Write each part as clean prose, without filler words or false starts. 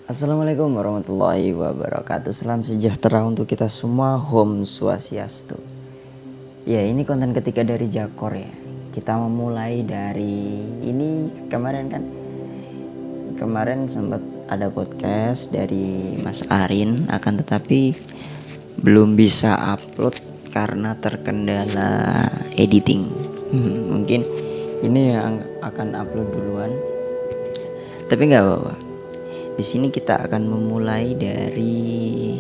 Assalamualaikum warahmatullahi wabarakatuh. Salam sejahtera untuk kita semua. Om Swastiastu. Ya, ini konten ketiga dari Jakor ya. Kita memulai dari ini kemarin sempat ada podcast dari Mas Arin, akan tetapi belum bisa upload karena terkendala editing. Mungkin ini yang akan upload duluan. Tapi nggak apa-apa. Di sini kita akan memulai dari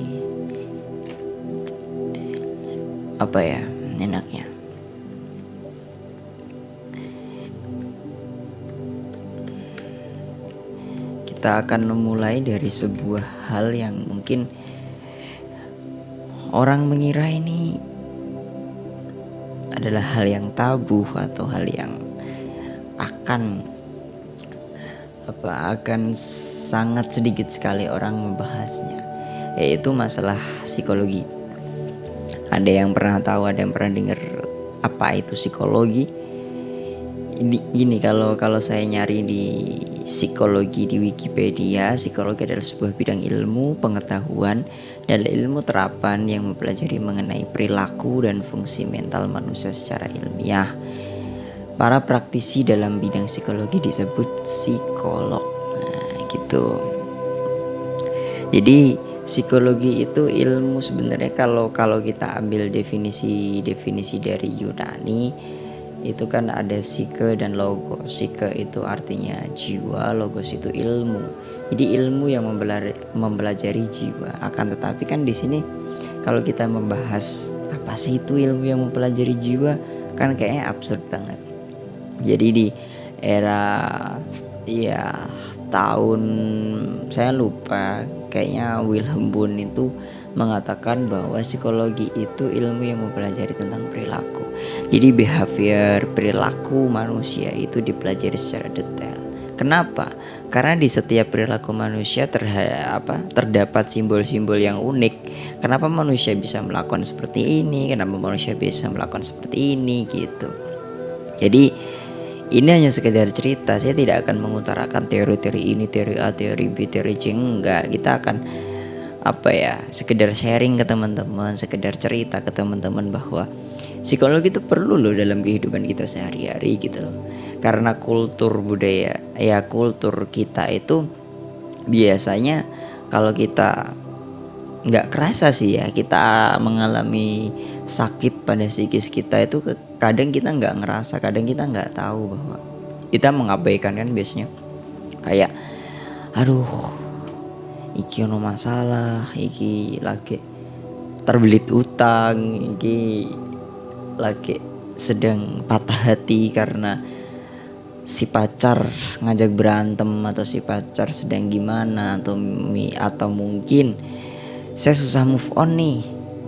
apa ya enaknya. Kita akan memulai dari sebuah hal yang mungkin orang mengira ini adalah hal yang tabu atau hal yang akan sangat sedikit sekali orang membahasnya, yaitu masalah psikologi. Ada yang pernah tahu, ada yang pernah dengar apa itu psikologi? Gini, kalau saya nyari di psikologi di Wikipedia, psikologi adalah sebuah bidang ilmu pengetahuan dan ilmu terapan yang mempelajari mengenai perilaku dan fungsi mental manusia secara ilmiah. Para praktisi dalam bidang psikologi disebut psikolog. Nah, gitu. Jadi psikologi itu ilmu sebenarnya kalau kita ambil definisi dari Yunani, itu kan ada psike dan logos. Psike itu artinya jiwa, logos itu ilmu. Jadi ilmu yang mempelajari jiwa. Akan tetapi kan di sini kalau kita membahas apa sih itu ilmu yang mempelajari jiwa, kan kayaknya absurd banget. Jadi di era tahun saya lupa, kayaknya Wilhelm Wundt itu mengatakan bahwa psikologi itu ilmu yang mempelajari tentang perilaku. Jadi behavior, perilaku manusia itu dipelajari secara detail. Kenapa? Karena di setiap perilaku manusia terdapat simbol-simbol yang unik. Kenapa manusia bisa melakukan seperti ini? Kenapa manusia bisa melakukan seperti ini gitu. Jadi ini hanya sekedar cerita. Saya tidak akan mengutarakan teori-teori ini, teori A, teori B, teori C. Enggak. Kita akan sekedar sharing ke teman-teman, sekedar cerita ke teman-teman bahwa psikologi itu perlu loh dalam kehidupan kita sehari-hari gitu loh. Karena kultur budaya, kultur kita itu biasanya kalau kita nggak kerasa sih ya, kita mengalami sakit pada psikis kita itu kadang kita nggak ngerasa, kadang kita nggak tahu bahwa kita mengabaikan kan biasanya. Kayak aduh, iki ono masalah, iki lagi terbelit utang, iki lagi sedang patah hati karena si pacar ngajak berantem, atau si pacar sedang gimana, atau mungkin saya susah move on nih.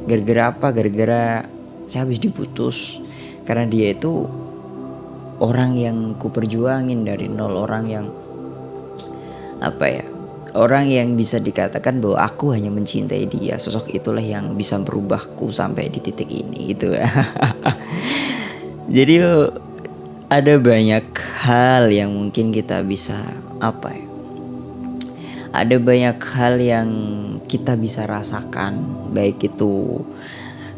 Gara-gara apa? Gara-gara saya habis diputus. Karena dia itu orang yang ku perjuangin dari nol, orang yang orang yang bisa dikatakan bahwa aku hanya mencintai dia. Sosok itulah yang bisa merubahku sampai di titik ini gitu. Jadi ada banyak hal yang mungkin kita bisa ada banyak hal yang kita bisa rasakan, baik itu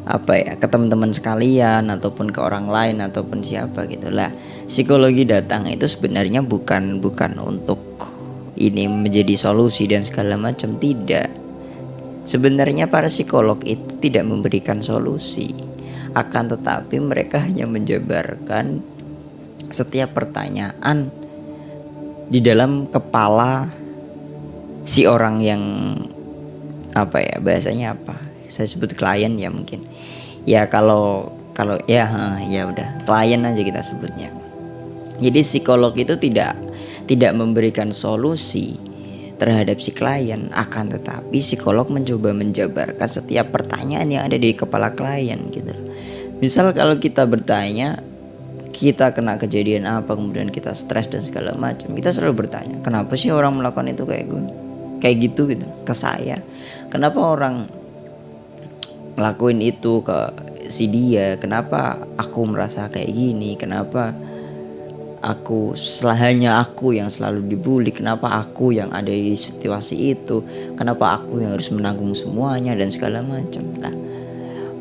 ke teman-teman sekalian ataupun ke orang lain ataupun siapa gitulah. Psikologi datang itu sebenarnya bukan untuk ini menjadi solusi dan segala macam, tidak. Sebenarnya para psikolog itu tidak memberikan solusi, akan tetapi mereka hanya menjabarkan setiap pertanyaan di dalam kepala si orang yang bahasanya saya sebut klien ya mungkin. Ya kalau ya udah klien aja kita sebutnya. Jadi psikolog itu tidak memberikan solusi terhadap si klien, akan tetapi psikolog mencoba menjabarkan setiap pertanyaan yang ada di kepala klien gitu. Misal kalau kita bertanya, kita kena kejadian apa, kemudian kita stres dan segala macam, kita selalu bertanya, kenapa sih orang melakukan itu kayak gitu ke saya? Kenapa orang ngelakuin itu ke si dia? Kenapa aku merasa kayak gini? Kenapa hanya aku yang selalu dibully, kenapa aku yang ada di situasi itu, kenapa aku yang harus menanggung semuanya dan segala macam. Nah,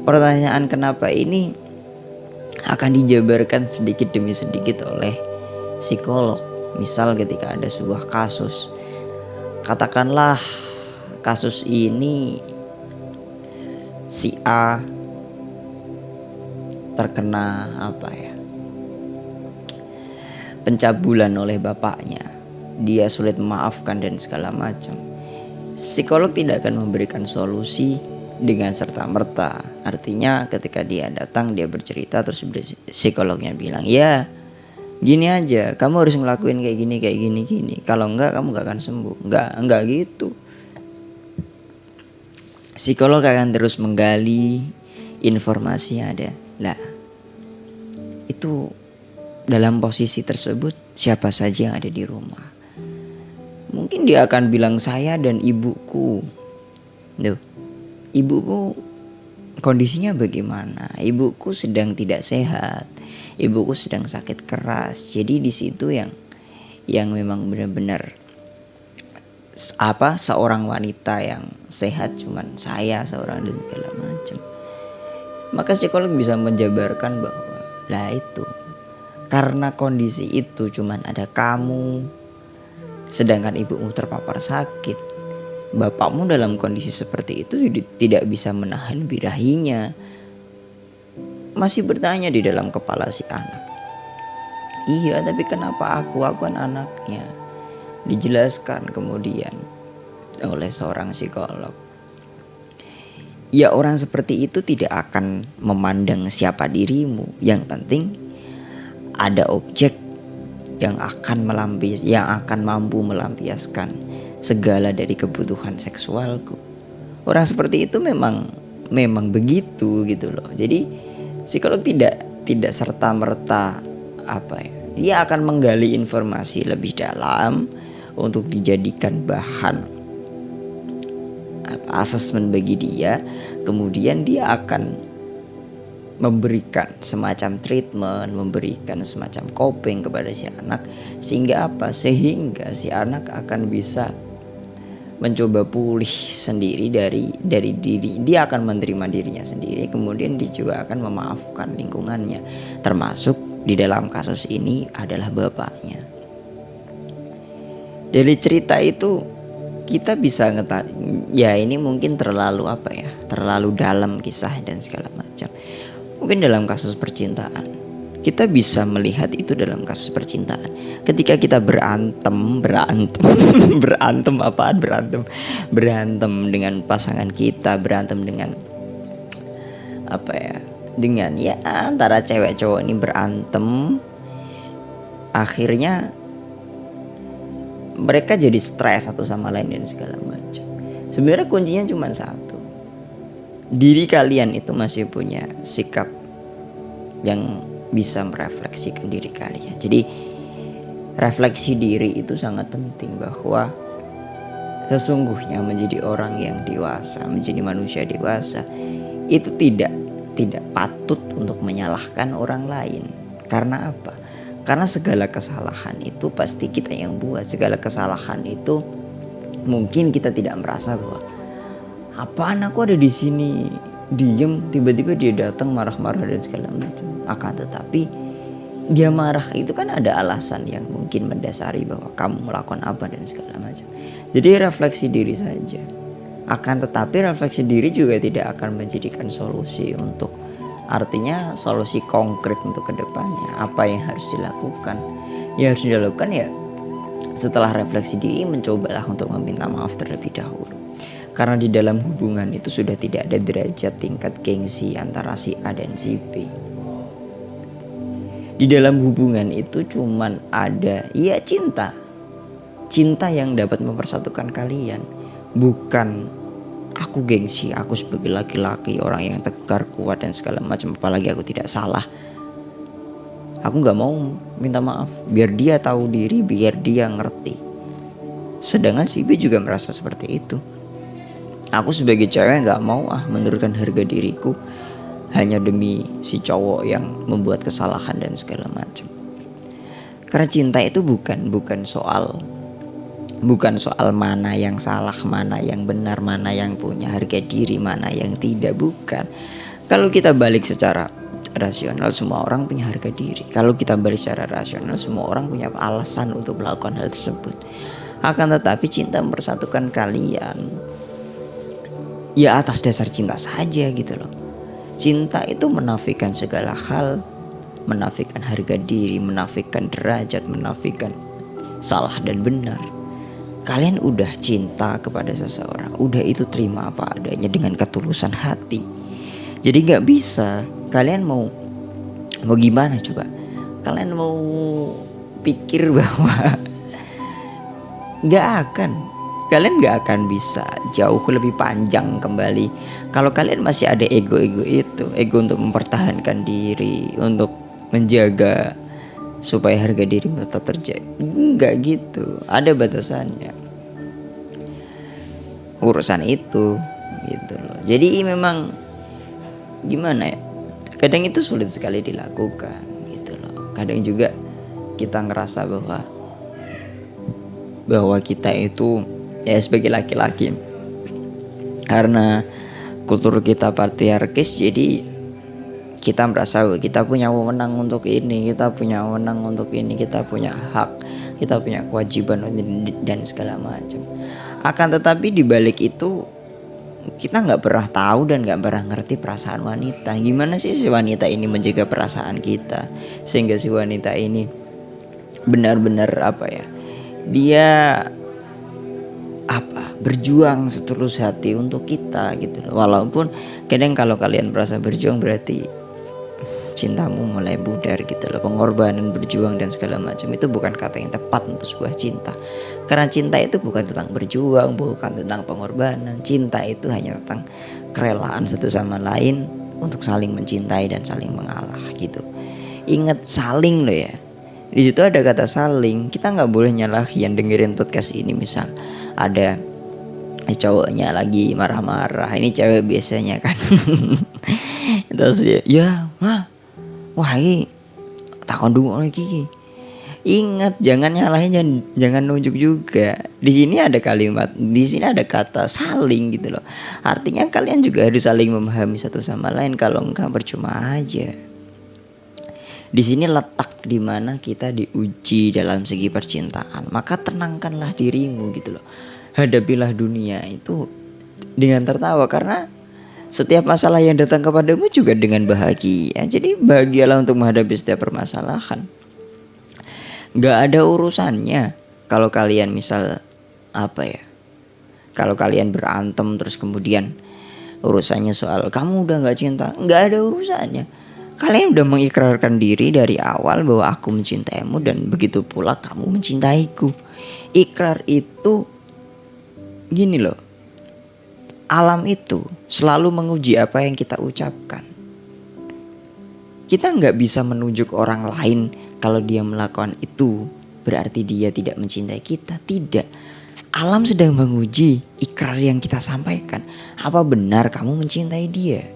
pertanyaan kenapa ini akan dijabarkan sedikit demi sedikit oleh psikolog. Misal ketika ada sebuah kasus, katakanlah kasus ini si A terkena pencabulan oleh bapaknya, dia sulit memaafkan dan segala macam. Psikolog tidak akan memberikan solusi dengan serta-merta. Artinya ketika dia datang, dia bercerita, terus psikolognya bilang, ya gini aja, kamu harus ngelakuin kayak gini. Kalau enggak kamu gak akan sembuh. Enggak gitu. Psikolog akan terus menggali informasi yang ada. Nah, itu dalam posisi tersebut siapa saja yang ada di rumah. Mungkin dia akan bilang saya dan ibuku. Duh, ibuku kondisinya bagaimana? Ibuku sedang tidak sehat. Ibuku sedang sakit keras. Jadi di situ yang memang benar-benar seorang wanita yang sehat cuman saya seorang dan segala macam. Maka psikolog bisa menjabarkan bahwa lah itu karena kondisi itu cuman ada kamu, sedangkan ibumu terpapar sakit. Bapakmu dalam kondisi seperti itu tidak bisa menahan birahinya. Masih bertanya di dalam kepala si anak. Iya, tapi kenapa aku kan anaknya? Dijelaskan kemudian oleh seorang psikolog. Ya, orang seperti itu tidak akan memandang siapa dirimu. Yang penting ada objek yang akan mampu melampiaskan segala dari kebutuhan seksualku. Orang seperti itu memang begitu gitu loh. Jadi psikolog tidak serta merta dia akan menggali informasi lebih dalam untuk dijadikan bahan asesmen bagi dia. Kemudian dia akan memberikan semacam treatment, memberikan semacam coping kepada si anak, sehingga si anak akan bisa mencoba pulih sendiri dari diri. Dia akan menerima dirinya sendiri, kemudian dia juga akan memaafkan lingkungannya, termasuk di dalam kasus ini adalah bapaknya. Dari cerita itu kita bisa ya ini mungkin terlalu terlalu dalam kisah dan segala macam. Mungkin dalam kasus percintaan kita bisa melihat itu dalam kasus percintaan. Ketika kita berantem dengan pasangan kita, berantem dengan dengan antara cewek cowok ini berantem, akhirnya mereka jadi stres satu sama lain dan segala macam. Sebenarnya kuncinya cuma satu. Diri kalian itu masih punya sikap yang bisa merefleksikan diri kalian. Jadi refleksi diri itu sangat penting, bahwa sesungguhnya menjadi orang yang dewasa, menjadi manusia dewasa itu tidak patut untuk menyalahkan orang lain. Karena apa? Karena segala kesalahan itu pasti kita yang buat. Segala kesalahan itu mungkin kita tidak merasa bahwa apaan aku ada di sini diem, tiba-tiba dia datang marah-marah dan segala macam. Akan tetapi dia marah itu kan ada alasan yang mungkin mendasari bahwa kamu melakukan apa dan segala macam. Jadi refleksi diri saja. Akan tetapi refleksi diri juga tidak akan menjadikan solusi untuk, artinya solusi konkret untuk kedepannya. Apa yang harus dilakukan? Ya harus dilakukan ya setelah refleksi diri, mencobalah untuk meminta maaf terlebih dahulu. Karena di dalam hubungan itu sudah tidak ada derajat tingkat gengsi antara si A dan si B. Di dalam hubungan itu cuman ada cinta. Cinta yang dapat mempersatukan kalian. Bukan aku gengsi, aku sebagai laki-laki, orang yang tegar, kuat dan segala macam, apalagi aku tidak salah. Aku gak mau minta maaf, biar dia tahu diri, biar dia ngerti. Sedangkan si B juga merasa seperti itu. Aku sebagai cewek gak mau menurunkan harga diriku hanya demi si cowok yang membuat kesalahan dan segala macam. Karena cinta itu bukan soal mana yang salah, mana yang benar, mana yang punya harga diri, mana yang tidak, bukan. Kalau kita balik secara rasional, semua orang punya harga diri. Kalau kita balik secara rasional, semua orang punya alasan untuk melakukan hal tersebut. Akan tetapi cinta mempersatukan kalian ya atas dasar cinta saja gitu loh. Cinta itu menafikan segala hal, menafikan harga diri, menafikan derajat, menafikan salah dan benar. Kalian udah cinta kepada seseorang, udah itu terima apa adanya dengan ketulusan hati. Jadi gak bisa kalian mau gimana coba? Kalian mau pikir bahwa kalian gak akan bisa jauh lebih panjang kembali kalau kalian masih ada ego untuk mempertahankan diri, untuk menjaga supaya harga diri tetap terjaga. Enggak gitu, ada batasannya urusan itu gitu loh. Jadi memang gimana ya, kadang itu sulit sekali dilakukan gitu loh. Kadang juga kita ngerasa bahwa kita itu ya sebagai laki-laki, karena kultur kita patriarkis, jadi kita merasa bahwa kita punya wewenang untuk ini, kita punya wewenang untuk ini, kita punya hak, kita punya kewajiban dan segala macam. Akan tetapi di balik itu kita nggak pernah tahu dan nggak pernah ngerti perasaan wanita. Gimana sih si wanita ini menjaga perasaan kita sehingga si wanita ini benar-benar dia berjuang setulus hati untuk kita gitu loh. Walaupun kadang kalau kalian merasa berjuang berarti cintamu mulai pudar gitu loh. Pengorbanan, berjuang dan segala macam itu bukan kata yang tepat untuk sebuah cinta. Karena cinta itu bukan tentang berjuang, bukan tentang pengorbanan. Cinta itu hanya tentang kerelaan satu sama lain untuk saling mencintai dan saling mengalah gitu. Ingat saling loh ya. Di situ ada kata saling. Kita nggak boleh nyalahin dengerin podcast ini. Misal ada cowoknya lagi marah-marah, ini cewek biasanya kan. Terus wah ini takon dulu lagi. Ingat, jangan nyalahin, jangan nunjuk juga. Di sini ada kalimat, di sini ada kata saling gitu loh. Artinya kalian juga harus saling memahami satu sama lain. Kalau enggak percuma aja. Di sini letak dimana kita diuji dalam segi percintaan. Maka tenangkanlah dirimu gitu loh. Hadapilah dunia itu dengan tertawa, karena setiap masalah yang datang kepadamu juga dengan bahagia. Jadi bahagialah untuk menghadapi setiap permasalahan. Gak ada urusannya kalau kalian misal kalau kalian berantem terus kemudian urusannya soal kamu udah gak cinta. Gak ada urusannya. Kalian udah mengikrarkan diri dari awal bahwa aku mencintaimu dan begitu pula kamu mencintaiku. Ikrar itu gini loh, alam itu selalu menguji apa yang kita ucapkan. Kita gak bisa menunjuk orang lain kalau dia melakukan itu berarti dia tidak mencintai kita. Tidak. Alam sedang menguji ikrar yang kita sampaikan. Apa benar kamu mencintai dia?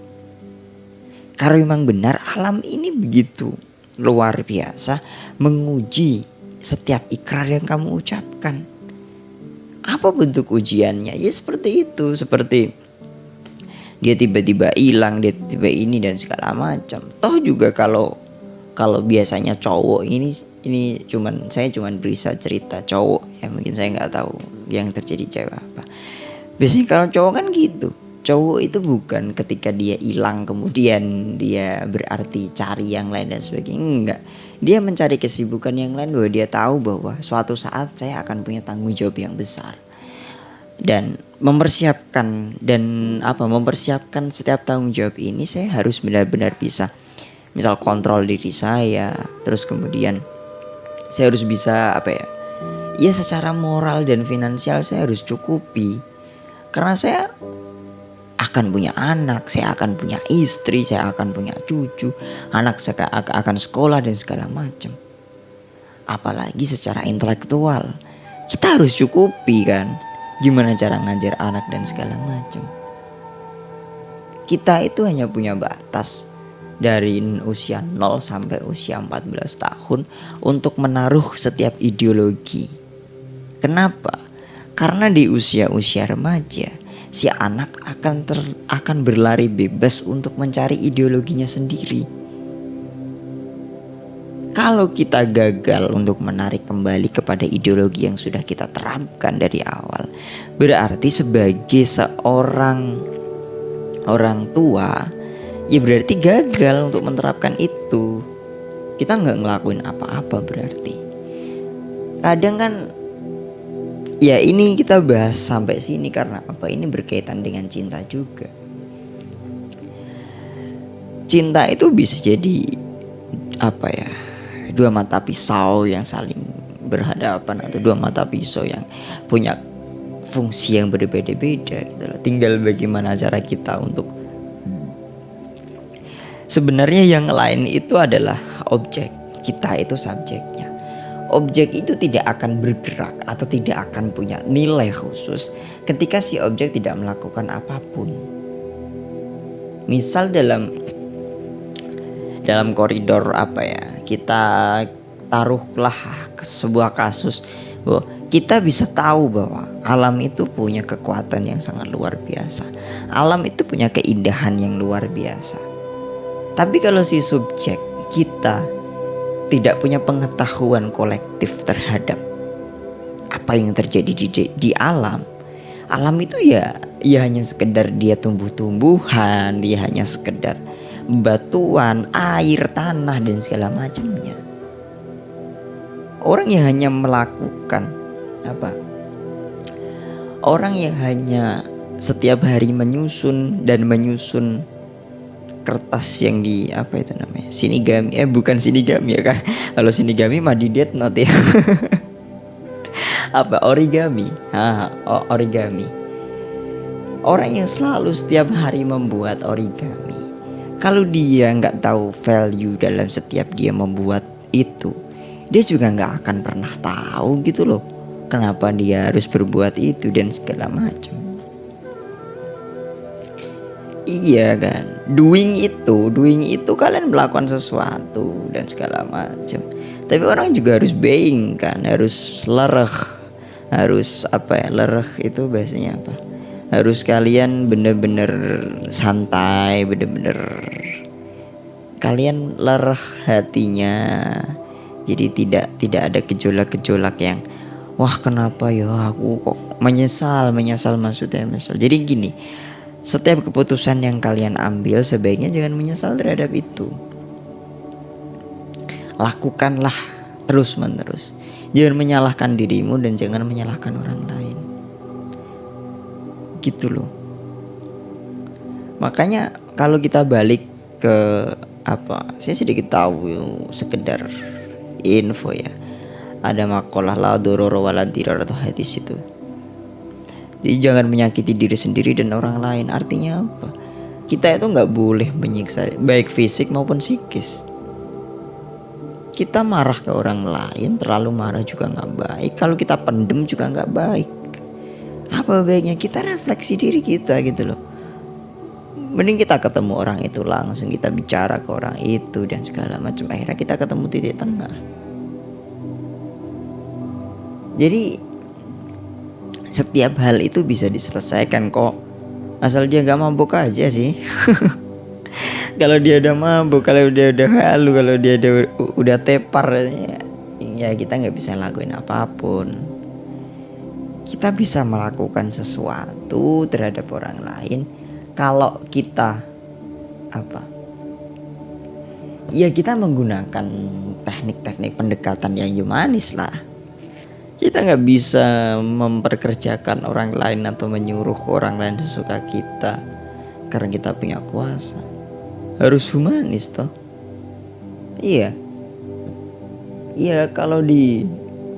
Kalau memang benar, alam ini begitu luar biasa menguji setiap ikrar yang kamu ucapkan. Apa bentuk ujiannya? Ya seperti itu, seperti dia tiba-tiba hilang, dia tiba-tiba ini dan segala macam. Toh juga kalau biasanya cowok ini saya cuman bisa cerita cowok ya, mungkin saya nggak tahu yang terjadi cewek apa. Biasanya kalau cowok kan gitu. Cowok itu bukan ketika dia hilang kemudian dia berarti cari yang lain dan sebagainya. Enggak. Dia mencari kesibukan yang lain bahwa dia tahu bahwa suatu saat saya akan punya tanggung jawab yang besar. Dan mempersiapkan setiap tanggung jawab ini saya harus benar-benar bisa misal kontrol diri saya. Terus kemudian saya harus bisa ya secara moral dan finansial saya harus cukupi. Karena saya akan punya anak, saya akan punya istri, saya akan punya cucu, anak saya akan sekolah dan segala macam. Apalagi secara intelektual kita harus cukupi kan. Gimana cara ngajar anak dan segala macam. Kita itu hanya punya batas dari usia 0 sampai usia 14 tahun untuk menaruh setiap ideologi. Kenapa? Karena di usia-usia remaja si anak akan berlari bebas untuk mencari ideologinya sendiri. Kalau kita gagal untuk menarik kembali kepada ideologi yang sudah kita terapkan dari awal, berarti sebagai seorang orang tua, ya berarti gagal untuk menerapkan itu. Kita nggak ngelakuin apa-apa berarti. Kadang kan, ya ini kita bahas sampai sini karena apa? Ini berkaitan dengan cinta juga. Cinta itu bisa jadi apa ya? Dua mata pisau yang saling berhadapan, atau dua mata pisau yang punya fungsi yang berbeda-beda gitu loh. Tinggal bagaimana cara kita untuk, sebenarnya yang lain itu adalah objek, kita itu subjeknya. Objek itu tidak akan bergerak atau tidak akan punya nilai khusus ketika si objek tidak melakukan apapun. Misal dalam koridor apa ya, kita taruhlah ke sebuah kasus bahwa kita bisa tahu bahwa alam itu punya kekuatan yang sangat luar biasa. Alam itu punya keindahan yang luar biasa. Tapi kalau si subjek kita tidak punya pengetahuan kolektif terhadap apa yang terjadi di alam itu ya hanya sekedar dia tumbuh-tumbuhan, dia hanya sekedar batuan, air, tanah dan segala macamnya. Orang yang hanya melakukan apa? Orang yang hanya setiap hari menyusun kertas yang di apa itu namanya? Shinigami. Bukan shinigami ya kah? Kalau shinigami mah di Death Note ya. Apa? Origami. Origami. Orang yang selalu setiap hari membuat origami, kalau dia nggak tahu value dalam setiap dia membuat itu, dia juga nggak akan pernah tahu gitu loh kenapa dia harus berbuat itu dan segala macam. Iya kan, doing itu kalian melakukan sesuatu dan segala macam. Tapi orang juga harus being kan, harus lereh, harus apa ya, lereh itu bahasanya apa? Harus kalian bener-bener santai, bener-bener kalian lereh hatinya. Jadi tidak ada gejolak-gejolak yang wah kenapa ya aku kok menyesal maksudnya menyesal. Jadi gini, setiap keputusan yang kalian ambil sebaiknya jangan menyesal terhadap itu. Lakukanlah terus-menerus. Jangan menyalahkan dirimu dan jangan menyalahkan orang lain. Gitu loh. Makanya kalau kita balik ke apa, saya sedikit tahu sekedar info ya. Ada makalah la dororo wala dirar atau hadis itu. Jadi jangan menyakiti diri sendiri dan orang lain. Artinya apa? Kita itu nggak boleh menyiksa baik fisik maupun psikis. Kita marah ke orang lain, terlalu marah juga nggak baik. Kalau kita pendem juga nggak baik. Apa baiknya kita refleksi diri kita gitu loh. Mending kita ketemu orang itu langsung, kita bicara ke orang itu dan segala macam. Akhirnya kita ketemu titik tengah. Jadi setiap hal itu bisa diselesaikan kok, asal dia gak mabuk aja sih. Kalau dia udah mabuk, kalau dia udah halu, kalau dia udah tepar ya kita gak bisa lakuin apapun. Kita bisa melakukan sesuatu terhadap orang lain kalau kita apa? Ya kita menggunakan teknik-teknik pendekatan yang humanis lah. Kita gak bisa memperkerjakan orang lain atau menyuruh orang lain sesuka kita karena kita punya kuasa. Harus humanis toh. Iya,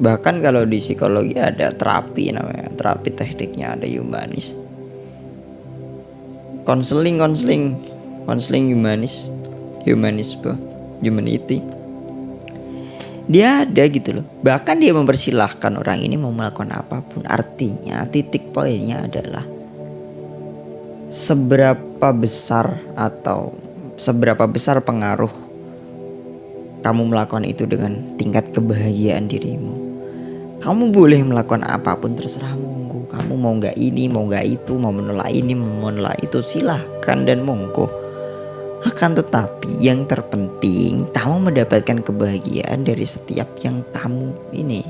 bahkan kalau di psikologi ada terapi namanya, terapi tekniknya ada humanis. Konseling humanity. Dia ada gitu loh. Bahkan dia mempersilahkan orang ini mau melakukan apapun. Artinya titik poinnya adalah seberapa besar atau seberapa besar pengaruh kamu melakukan itu dengan tingkat kebahagiaan dirimu. Kamu boleh melakukan apapun terserah monggo. Kamu mau gak ini, mau gak itu, mau menolak ini, mau menolak itu, silahkan dan monggo. Akan tetapi yang terpenting kamu mendapatkan kebahagiaan dari setiap yang kamu ini,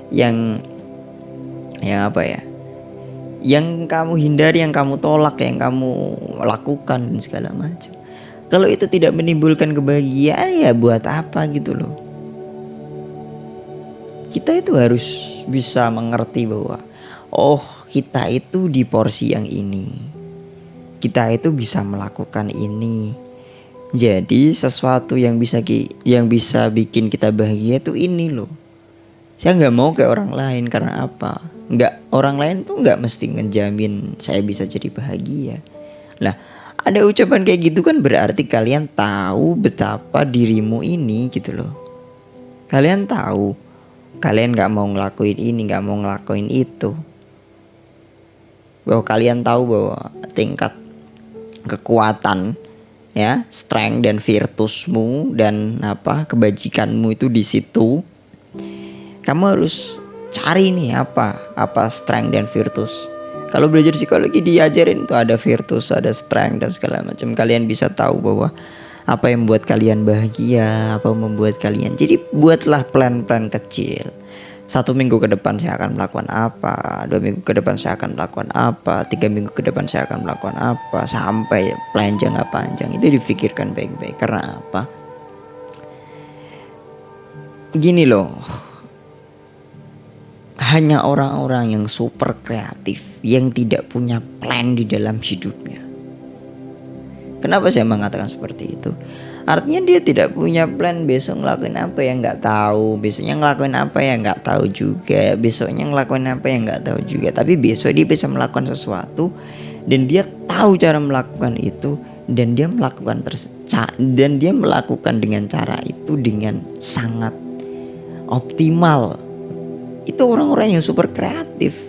yang apa ya, yang kamu hindari, yang kamu tolak, yang kamu lakukan dan segala macam. Kalau itu tidak menimbulkan kebahagiaan, ya buat apa gitu loh. Kita itu harus bisa mengerti bahwa oh, kita itu di porsi yang ini, kita itu bisa melakukan ini. Jadi sesuatu yang bisa bikin kita bahagia itu ini loh. Saya nggak mau kayak orang lain. Karena apa? Orang lain tuh nggak mesti ngejamin saya bisa jadi bahagia. Nah, ada ucapan kayak gitu kan berarti kalian tahu betapa dirimu ini gitu loh. Kalian tahu, kalian gak mau ngelakuin ini, gak mau ngelakuin itu. Bahwa kalian tahu bahwa tingkat kekuatan, ya, strength dan virtusmu dan kebajikanmu itu di situ. Kamu harus cari nih apa strength dan virtus. Kalau belajar psikologi diajarin tuh ada virtus, ada strength dan segala macam. Kalian bisa tahu bahwa apa yang membuat kalian bahagia, apa yang membuat kalian. Jadi buatlah plan-plan kecil. 1 minggu ke depan saya akan melakukan apa, 2 minggu ke depan saya akan melakukan apa, 3 minggu ke depan saya akan melakukan apa, sampai plan jangka panjang. Itu difikirkan baik-baik. Karena apa? Gini loh, hanya orang-orang yang super kreatif yang tidak punya plan di dalam hidupnya. Kenapa saya mengatakan seperti itu? Artinya dia tidak punya plan besok ngelakuin apa yang nggak tahu, besoknya ngelakuin apa yang nggak tahu juga, besoknya ngelakuin apa yang nggak tahu juga. Tapi besok dia bisa melakukan sesuatu dan dia tahu cara melakukan itu, dan dia melakukan dengan cara itu dengan sangat optimal. Itu orang-orang yang super kreatif.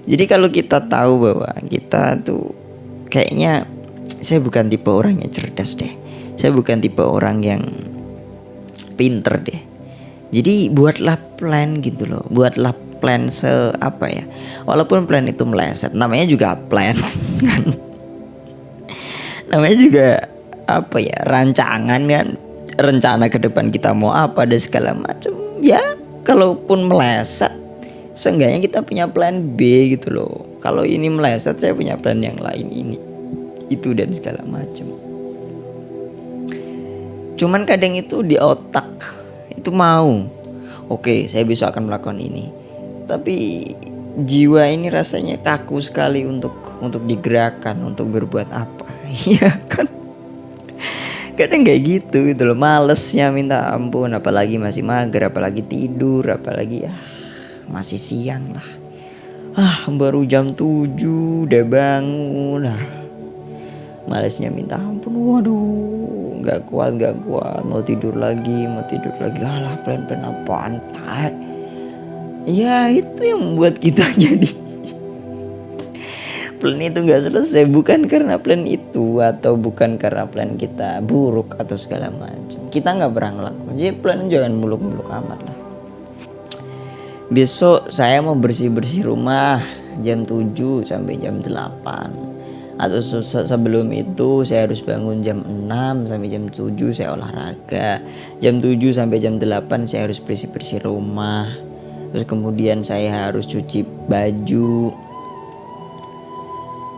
Jadi kalau kita tahu bahwa kita tuh kayaknya, saya bukan tipe orang yang cerdas deh, saya bukan tipe orang yang pinter deh. Jadi buatlah plan gitu loh. Buatlah plan walaupun plan itu meleset, namanya juga plan kan. Namanya juga rancangan kan. Rencana ke depan kita mau apa dan segala macam. Ya kalaupun meleset, seenggaknya kita punya plan B gitu loh. Kalau ini meleset, saya punya plan yang lain ini, itu dan segala macam. Cuman kadang itu di otak itu mau, oke, saya besok akan melakukan ini, tapi jiwa ini rasanya kaku sekali untuk digerakkan, untuk berbuat apa. Iya kan? Kadang kayak gitu loh, malesnya minta ampun. Apalagi masih mager, apalagi tidur, apalagi masih siang lah. Baru jam 7 udah bangun. Malesnya minta ampun. Waduh, gak kuat, mau tidur lagi. Alah, plan-plan apaan, tai. Ya itu yang membuat kita jadi plan itu gak selesai. Bukan karena plan itu, atau bukan karena plan kita buruk atau segala macam. Kita gak pernah ngelakuin. Jadi plan jangan muluk-muluk amat lah. Besok saya mau bersih-bersih rumah jam 7 sampai jam 8. Atau sebelum itu saya harus bangun jam 6 sampai jam 7 saya olahraga. Jam 7 sampai jam 8 saya harus bersih-bersih rumah. Terus kemudian saya harus cuci baju.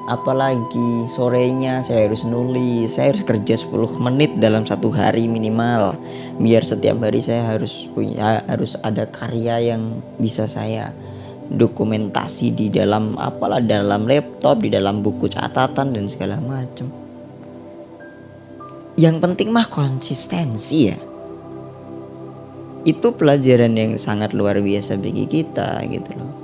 Apalagi sorenya saya harus nulis, saya harus kerja 10 menit dalam 1 hari minimal. Biar setiap hari saya harus ada karya yang bisa saya dokumentasi di dalam dalam laptop, di dalam buku catatan dan segala macam. Yang penting mah konsistensi ya. Itu pelajaran yang sangat luar biasa bagi kita gitu loh.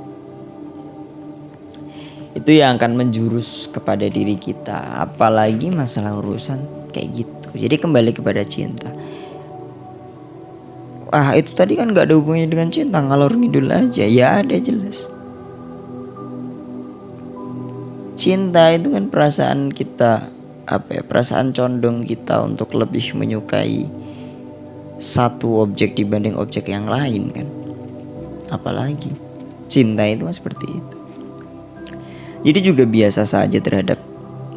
Itu yang akan menjurus kepada diri kita, apalagi masalah urusan kayak gitu. Jadi kembali kepada cinta. Itu tadi kan gak ada hubungannya dengan cinta, ngalor ngidul aja. Ya ada, jelas. Cinta itu kan perasaan kita perasaan condong kita untuk lebih menyukai satu objek dibanding objek yang lain kan. Apalagi cinta itu seperti itu. Jadi juga biasa saja terhadap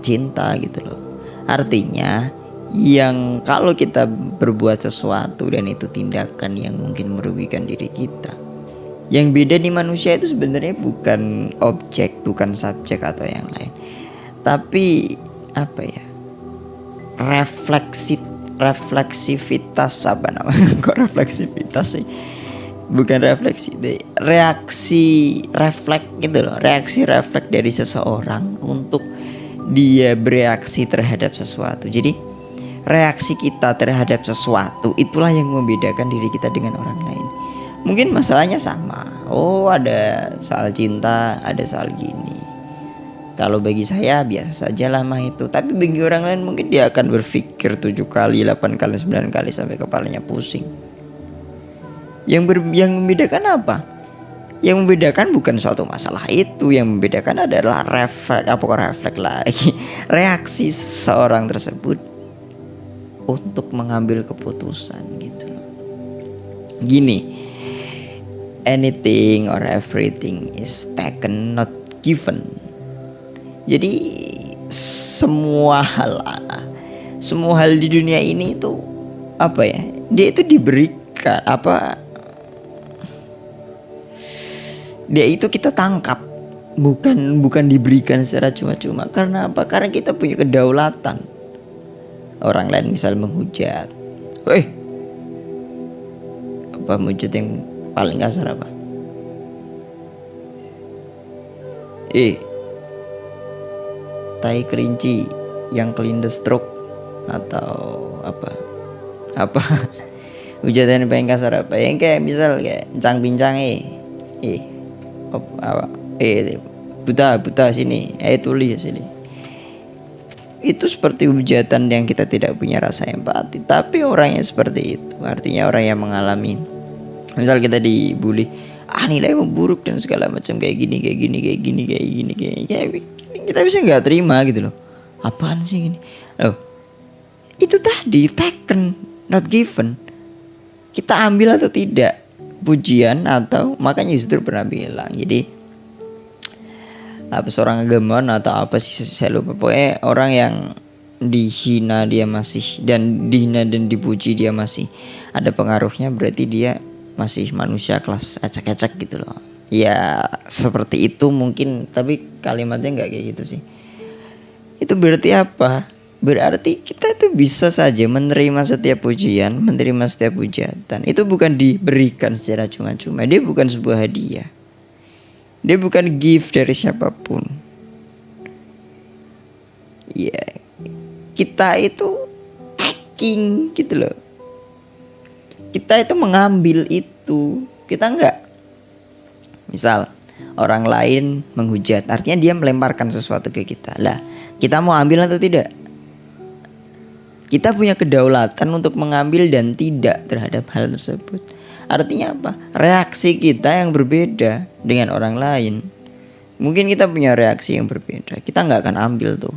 cinta gitu loh. Artinya yang kalau kita berbuat sesuatu dan itu tindakan yang mungkin merugikan diri kita, yang beda di manusia itu sebenarnya bukan objek, bukan subjek atau yang lain, tapi refleksivitas kok refleksivitas sih, bukan refleksi deh, reaksi refleks gitu loh, reaksi refleks dari seseorang untuk dia bereaksi terhadap sesuatu. Jadi reaksi kita terhadap sesuatu itulah yang membedakan diri kita dengan orang lain. Mungkin masalahnya sama, ada soal cinta, ada soal gini. Kalau bagi saya biasa saja lah mah itu. Tapi bagi orang lain mungkin dia akan berpikir 7 kali, 8 kali, 9 kali sampai kepalanya pusing. Yang membedakan apa? Yang membedakan bukan suatu masalah itu. Yang membedakan adalah refleks lagi, reaksi seseorang tersebut untuk mengambil keputusan gitu loh. Gini, anything or everything is taken, not given. Jadi semua hal di dunia ini itu dia itu diberikan dia itu kita tangkap, bukan diberikan secara cuma-cuma. Karena apa? Karena kita punya kedaulatan. Orang lain misal menghujat, menghujat yang paling kasar apa? Tai kerinci yang kelindestruk atau apa hujatan yang paling kasar apa? Yang kayak misal kayak bincang buta sini, tulis sini. Itu seperti hujatan yang kita tidak punya rasa empati. Tapi orangnya seperti itu, artinya orang yang mengalami, misal kita dibully, nilaimu buruk dan segala macam kayak gini, kita bisa nggak terima gitu loh. Apaan sih ini? Itu tadi taken, not given. Kita ambil atau tidak pujian, atau makanya justru pernah bilang, jadi seorang agamawan atau apa sih saya lupa, pokoknya orang yang dihina dia masih, dan dihina dan dipuji dia masih ada pengaruhnya, berarti dia masih manusia kelas acak-acak gitu loh. Ya seperti itu mungkin, tapi kalimatnya nggak kayak gitu sih. Itu berarti apa? Berarti kita itu bisa saja menerima setiap pujian, menerima setiap hujatan. Itu bukan diberikan secara cuma-cuma. Dia bukan sebuah hadiah. Dia bukan gift dari siapapun. Ya, kita itu taking gitu loh. Kita itu mengambil itu. Kita enggak. Misal orang lain menghujat, artinya dia melemparkan sesuatu ke kita. Lah, kita mau ambil atau tidak? Kita punya kedaulatan untuk mengambil dan tidak terhadap hal tersebut. Artinya apa? Reaksi kita yang berbeda dengan orang lain. Mungkin kita punya reaksi yang berbeda. Kita gak akan ambil tuh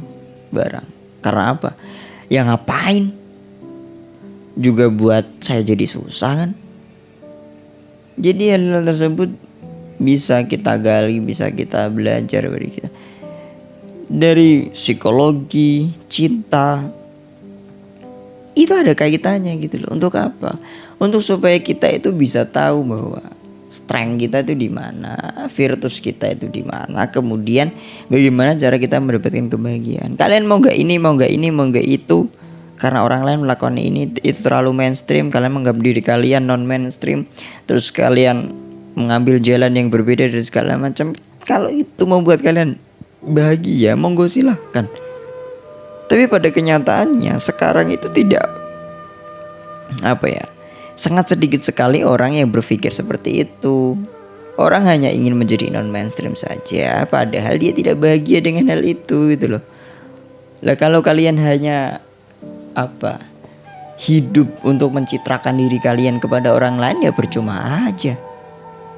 barang. Karena apa? Ya ngapain? Juga buat saya jadi susah kan? Jadi hal tersebut bisa kita gali, bisa kita belajar dari kita. Dari psikologi, cinta, itu ada kaitannya gitu loh. Untuk apa? Untuk supaya kita itu bisa tahu bahwa strength kita itu di mana, virtus kita itu di mana, kemudian bagaimana cara kita mendapatkan kebahagiaan. Kalian mau nggak ini, mau nggak itu, karena orang lain melakukan ini itu terlalu mainstream, kalian menganggap diri kalian non mainstream, terus kalian mengambil jalan yang berbeda dari segala macam. Kalau itu membuat kalian bahagia, monggo silahkan. Tapi pada kenyataannya sekarang itu tidak, sangat sedikit sekali orang yang berpikir seperti itu. Orang hanya ingin menjadi non mainstream saja, padahal dia tidak bahagia dengan hal itu gitu loh. Lah kalau kalian hanya hidup untuk mencitrakan diri kalian kepada orang lain, ya percuma aja.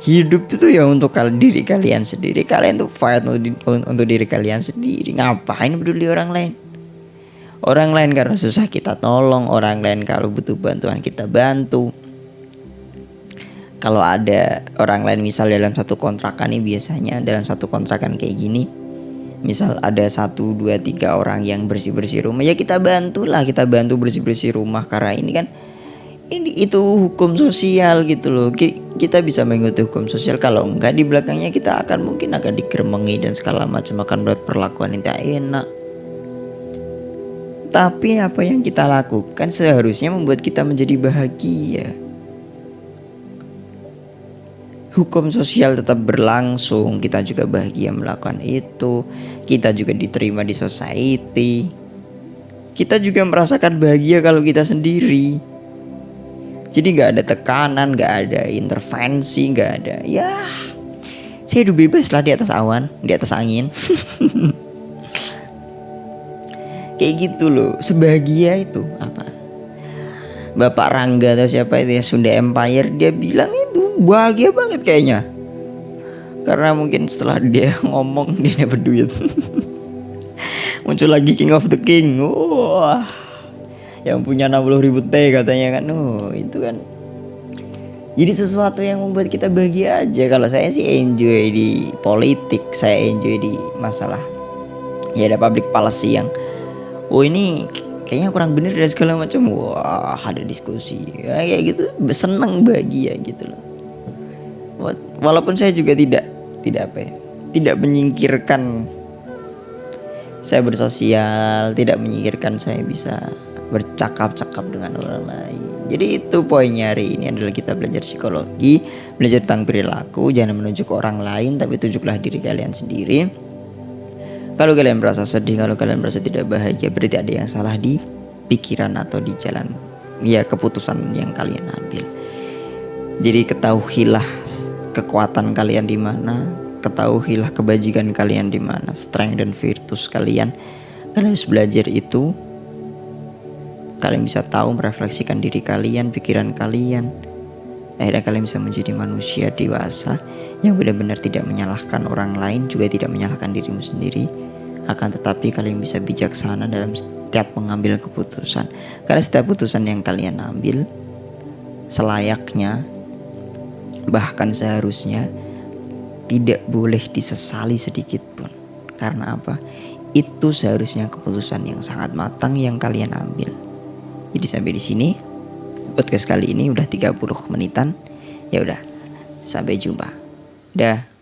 Hidup itu ya untuk diri kalian sendiri. Kalian tuh fight untuk diri kalian sendiri. Ngapain peduli orang lain? Orang lain karena susah kita tolong, orang lain kalau butuh bantuan kita bantu. Kalau ada orang lain misal dalam satu kontrakan nih, biasanya dalam satu kontrakan kayak gini, misal ada 1, 2, 3 orang yang bersih-bersih rumah, ya kita bantulah, kita bantu bersih-bersih rumah. Karena ini kan itu hukum sosial gitu loh. Kita bisa mengikuti hukum sosial. Kalau enggak, di belakangnya kita mungkin akan digeremengi dan segala macam, akan buat perlakuan yang tidak enak. Tapi apa yang kita lakukan seharusnya membuat kita menjadi bahagia. Hukum sosial tetap berlangsung, kita juga bahagia melakukan itu. Kita juga diterima di society. Kita juga merasakan bahagia kalau kita sendiri. Jadi gak ada tekanan, gak ada intervensi, gak ada, ya saya hidup bebas lah di atas awan, di atas angin. Kayak gitu loh, sebahagia itu apa? Bapak Rangga atau siapa itu ya, Sunda Empire, dia bilang itu bahagia banget kayaknya. Karena mungkin setelah dia ngomong dia dapat duit. Muncul lagi King of the King. Wah. Yang punya 60.000 T katanya kan. Itu kan. Jadi sesuatu yang membuat kita bahagia aja. Kalau saya sih enjoy di politik, saya enjoy di masalah. Ya ada public policy yang ini kayaknya kurang bener dan segala macam. Wah, ada diskusi. Ya, kayak gitu, senang, bahagia gitu loh. Walaupun saya juga tidak menyingkirkan saya bersosial, tidak menyingkirkan saya bisa bercakap-cakap dengan orang lain. Jadi itu poinnya hari ini adalah kita belajar psikologi, belajar tentang perilaku. Jangan menunjuk orang lain, tapi tunjuklah diri kalian sendiri. Kalau kalian merasa sedih, kalau kalian merasa tidak bahagia, berarti ada yang salah di pikiran atau di jalan, ya keputusan yang kalian ambil. Jadi ketahuilah kekuatan kalian di mana, ketahuilah kebajikan kalian di mana, strength dan virtus kalian. Kalian harus belajar itu. Kalian bisa tahu, merefleksikan diri kalian, pikiran kalian. Akhirnya kalian bisa menjadi manusia dewasa yang benar-benar tidak menyalahkan orang lain, juga tidak menyalahkan dirimu sendiri. Akan tetapi kalian bisa bijaksana dalam setiap mengambil keputusan. Karena setiap keputusan yang kalian ambil selayaknya, bahkan seharusnya, tidak boleh disesali sedikit pun. Karena apa? Itu seharusnya keputusan yang sangat matang yang kalian ambil. Jadi sampai di sini podcast kali ini udah 30 menitan. Ya udah, sampai jumpa. Dah.